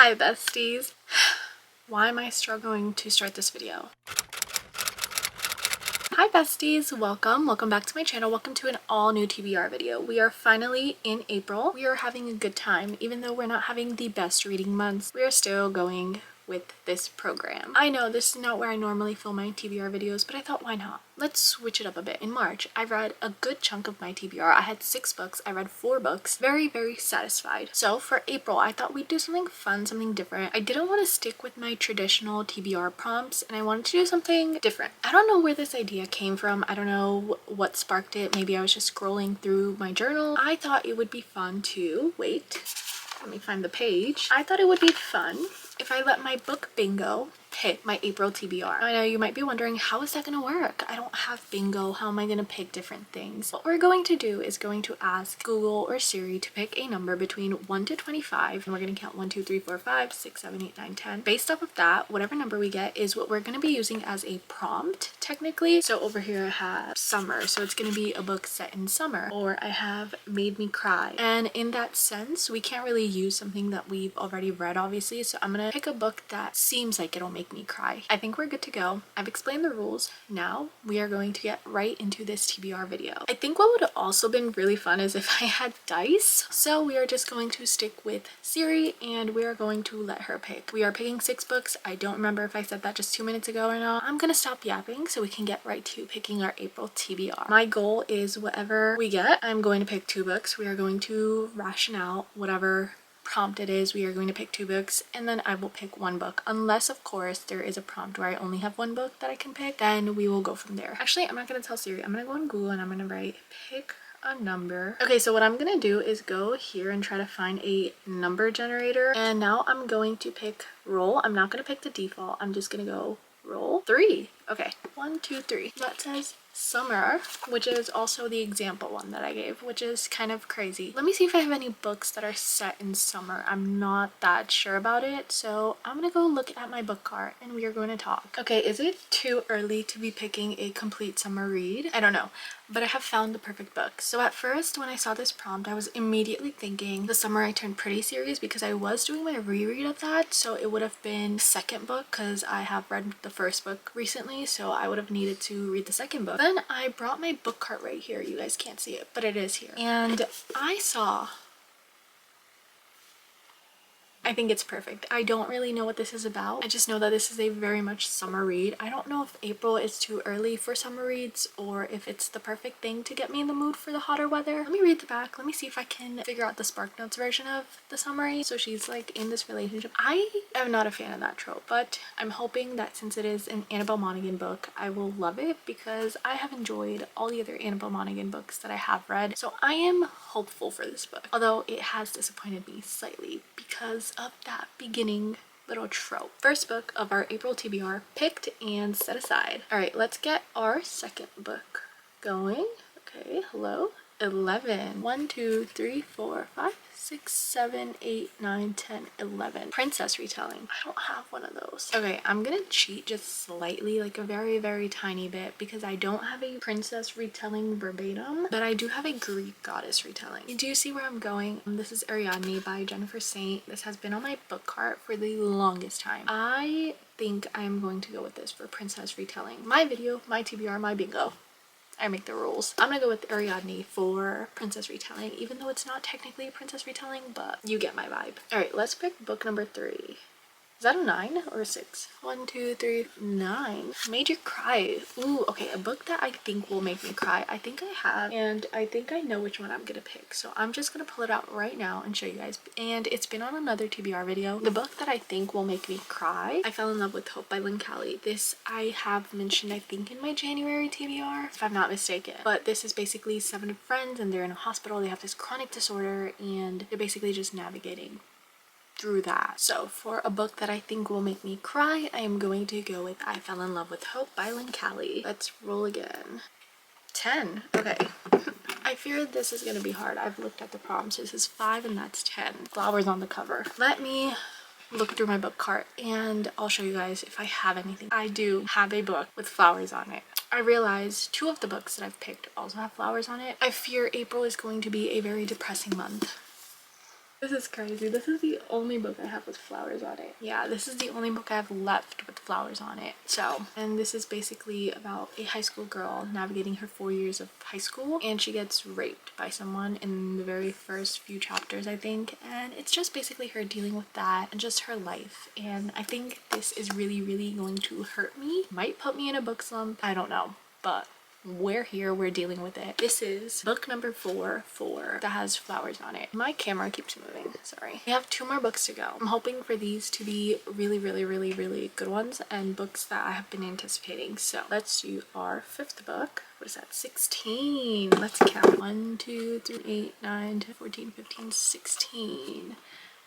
Hi besties. Why am I struggling to start this video? Hi besties, welcome back to my channel. Welcome to an all new TBR video. We are finally in April. We are having a good time. Even though we're not having the best reading months, we are still going with this program. I know this is not where I normally film my TBR videos, but I thought, why not? Let's switch it up a bit. In March, I read a good chunk of my TBR. I had 6 books. I read 4 books. Very satisfied. So for April, I thought we'd do something fun, something different. I didn't want to stick with my traditional TBR prompts, and I wanted to do something different. I don't know where this idea came from. I don't know what sparked it. Maybe I was just scrolling through my journal. I thought it would be fun to, let me find the page. I thought it would be fun if I let my book bingo pick my April TBR. I know you might be wondering, how is that gonna work? I don't have bingo. How am I gonna pick different things? What we're going to do is going to ask Google or Siri to pick a number between 1 to 25, and we're gonna count 1, 2, 3, 4, 5, 6, 7, 8, 9, 10. Based off of that, whatever number we get is what we're gonna be using as a prompt, technically. So over here I have summer, so it's gonna be a book set in summer. Or I have made me cry, and in that sense we can't really use something that we've already read, obviously, so I'm gonna pick a book that seems like it'll make me cry. I think we're good to go. I've explained the rules. Now we are going to get right into this TBR video. I think what would have also been really fun is if I had dice, so we are just going to stick with Siri and we are going to let her pick. We are picking 6 books. I don't remember if I said that just 2 minutes ago or not. I'm gonna stop yapping so we can get right to picking our April TBR. My goal is whatever we get, I'm going to pick 2 books. We are going to ration out whatever prompt it is. We are going to pick 2 books and then I will pick 1 book, unless of course there is a prompt where I only have 1 book that I can pick. Then we will go from there. Actually, I'm not gonna tell Siri. I'm gonna go on Google and I'm gonna write pick a number. Okay, so what I'm gonna do is go here and try to find a number generator, and now I'm going to pick roll. I'm not gonna pick the default. I'm just gonna go roll 3. Okay, 1, 2, 3. That says summer, which is also the example one that I gave, which is kind of crazy. Let me see if I have any books that are set in summer. I'm not that sure about it, so I'm gonna go look at my book cart and we are going to talk. Okay, is it too early to be picking a complete summer read? I don't know, but I have found the perfect book. So at first when I saw this prompt, I was immediately thinking The Summer I Turned Pretty series, because I was doing my reread of that, so it would have been the second book because I have read the first book recently, so I would have needed to read the second book. Then I brought my book cart right here. You guys can't see it, but it is here. And I think it's perfect. I don't really know what this is about. I just know that this is a very much summer read. I don't know if April is too early for summer reads or if it's the perfect thing to get me in the mood for the hotter weather. Let me read the back. Let me see if I can figure out the Spark Notes version of the summary. So she's like in this relationship. I am not a fan of that trope, but I'm hoping that since it is an Annabelle Monaghan book, I will love it because I have enjoyed all the other Annabelle Monaghan books that I have read. So I am hopeful for this book, although it has disappointed me slightly because of that beginning little trope. First book of our April TBR picked and set aside. All right, let's get our second book going. Okay, hello. 11. 1, 2, 3, 4, 5, 6, 7, 8, 9, 10, 11. Princess retelling. I don't have one of those. Okay, I'm gonna cheat just slightly, like a very tiny bit, because I don't have a princess retelling verbatim, but I do have a Greek goddess retelling. Do you see where I'm going? This is Ariadne by Jennifer Saint. This has been on my book cart for the longest time. I think I'm going to go with this for princess retelling. My video, my TBR, my bingo. I make the rules. I'm gonna go with Ariadne for princess retelling, even though it's not technically a princess retelling, but you get my vibe. All right, let's pick book number 3. Is that a 9 or a 6? 1, 2, 3, 9. Made you cry. Ooh, okay, a book that I think will make me cry. I think I have, and I think I know which one I'm gonna pick. So I'm just gonna pull it out right now and show you guys. And it's been on another TBR video. The book that I think will make me cry, I Fell in Love with Hope by Lynn Callie. This I have mentioned, I think, in my January TBR, if I'm not mistaken. But this is basically 7 friends and they're in a hospital. They have this chronic disorder and they're basically just navigating through that. So for a book that I think will make me cry, I am going to go with I Fell in Love with Hope by Lynn Callie. Let's roll again. 10. Okay. I feared this is gonna be hard. I've looked at the prompts. This is 5 and that's 10. Flowers on the cover. Let me look through my book cart and I'll show you guys if I have anything. I do have a book with flowers on it. I realize 2 of the books that I've picked also have flowers on it. I fear April is going to be a very depressing month. This is crazy. This is the only book I have with flowers on it. Yeah, this is the only book I have left with flowers on it. So, and this is basically about a high school girl navigating her 4 years of high school, and she gets raped by someone in the very first few chapters, I think. And it's just basically her dealing with that and just her life. And I think this is really, really going to hurt me. Might put me in a book slump. I don't know, but we're here, we're dealing with it. This is book number 4 that has flowers on it. My camera keeps moving, sorry. We have 2 more books to go. I'm hoping for these to be really, really, really, really good ones and books that I have been anticipating. So let's do our 5th book. What is that? 16. Let's count. 1, 2, 3, 8, 9, 10, 14, 15, 16.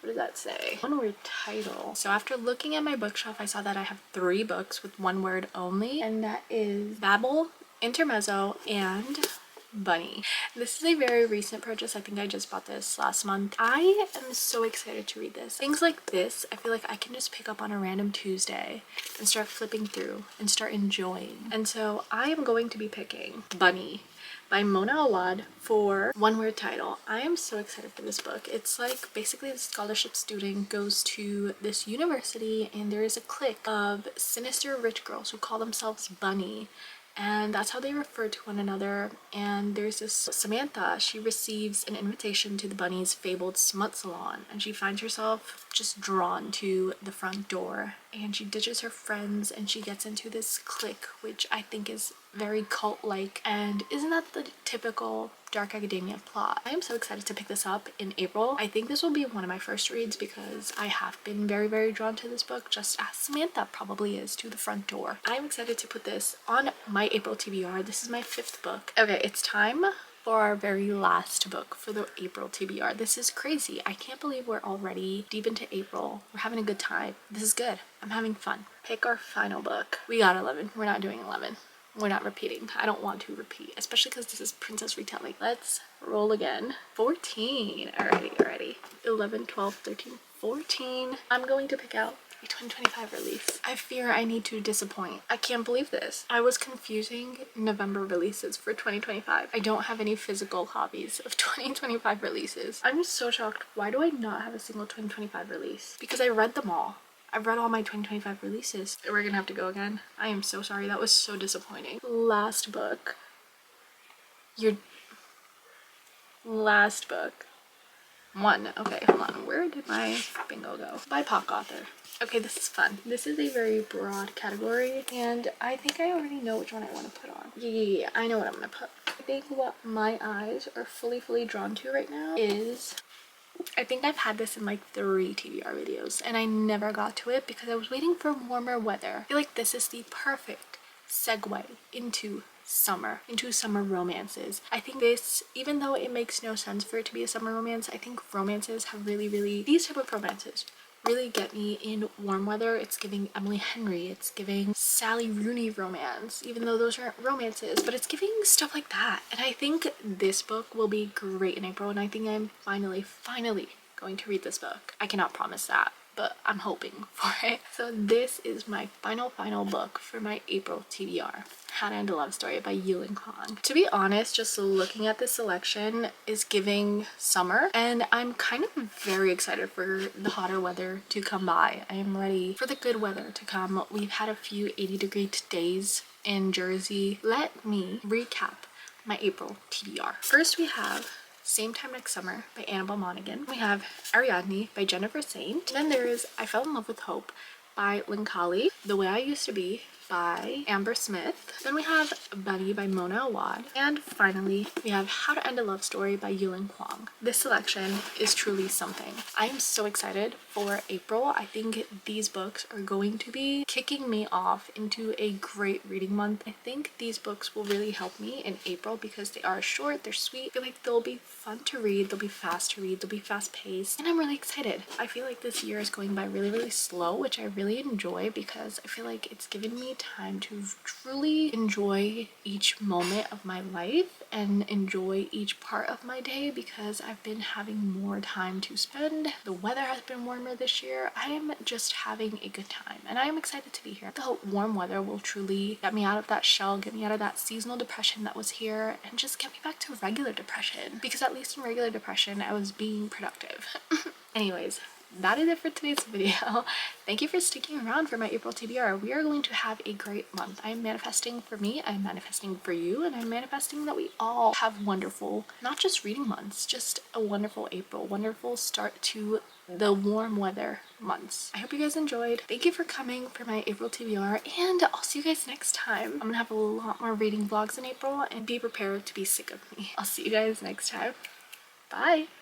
What does that say? One word title. So after looking at my bookshelf, I saw that I have 3 books with 1 word only, and that is Babel, Intermezzo, and Bunny. This is a very recent purchase. I think I just bought this last month. I am so excited to read this. Things like this, I feel like I can just pick up on a random Tuesday and start flipping through and start enjoying. And so I am going to be picking Bunny by Mona Awad for 1 word title. I am so excited for this book. It's like basically the scholarship student goes to this university and there is a clique of sinister rich girls who call themselves Bunny. And that's how they refer to one another. And there's this Samantha, she receives an invitation to the Bunny's fabled smut salon, and she finds herself just drawn to the front door, and she ditches her friends and she gets into this clique, which I think is very cult-like. And isn't that the typical dark academia plot? I am so excited to pick this up in April. I think this will be one of my first reads because I have been very, very drawn to this book, just as Samantha probably is to the front door. I'm excited to put this on my April TBR. This is my 5th book. Okay, it's time for our very last book for the April TBR. This is crazy. I can't believe we're already deep into April. We're having a good time. This is good. I'm having fun. Pick our final book. We got 11. We're not doing 11. We're not repeating. I don't want to repeat, especially because this is princess retelling. Let's roll again. 14. Alrighty. 11, 12, 13, 14. I'm going to pick out a 2025 release. I fear I need to disappoint. I can't believe this. I was confusing November releases for 2025. I don't have any physical copies of 2025 releases. I'm just so shocked. Why do I not have a single 2025 release? Because I read them all. I've read all my 2025 releases. We're gonna have to go again. I am so sorry. That was so disappointing. Last book. Your last book. 1. Okay, hold on. Where did my bingo go? BIPOC author. Okay, this is fun. This is a very broad category, and I think I already know which one I want to put on. Yeah, I know what I'm gonna put. I think what my eyes are fully drawn to right now is, I think I've had this in like 3 TBR videos and I never got to it because I was waiting for warmer weather. I feel like this is the perfect segue into summer romances. I think this, even though it makes no sense for it to be a summer romance, I think romances have really, these type of romances really get me in warm weather. It's giving Emily Henry, it's giving Sally Rooney romance, even though those aren't romances, but it's giving stuff like that. And I think this book will be great in April, and I think I'm finally going to read this book. I cannot promise that, but I'm hoping for it. So this is my final book for my April TBR. Hannah and a Love Story by Yulin Hong. To be honest, just looking at this selection is giving summer, and I'm kind of very excited for the hotter weather to come by. I am ready for the good weather to come. We've had a few 80-degree days in Jersey. Let me recap my April TBR. First, we have Same Time Next Summer by Annabelle Monaghan. We have Ariadne by Jennifer Saint. Then there is I Fell in Love with Hope by Linkali. The Way I Used to Be by Amber Smith. Then we have Bunny by Mona Awad. And finally, we have How to End a Love Story by Yulin Huang. This selection is truly something. I am so excited for April. I think these books are going to be kicking me off into a great reading month. I think these books will really help me in April because they are short, they're sweet. I feel like they'll be fun to read, they'll be fast to read, they'll be fast paced, and I'm really excited. I feel like this year is going by really slow, which I really enjoy because I feel like it's given me me time to truly enjoy each moment of my life and enjoy each part of my day, because I've been having more time to spend. The weather has been warmer this year. I am just having a good time and I am excited to be here. The warm weather will truly get me out of that shell, get me out of that seasonal depression that was here, and just get me back to regular depression, because at least in regular depression I was being productive. Anyways, that is it for today's video. Thank you for sticking around for my April TBR. We are going to have a great month. I'm manifesting for me, I'm manifesting for you, and I'm manifesting that we all have wonderful, not just reading months, just a wonderful April, wonderful start to the warm weather months. I hope you guys enjoyed. Thank you for coming for my April TBR, and I'll see you guys next time. I'm gonna have a lot more reading vlogs in April, and be prepared to be sick of me. I'll see you guys next time. Bye!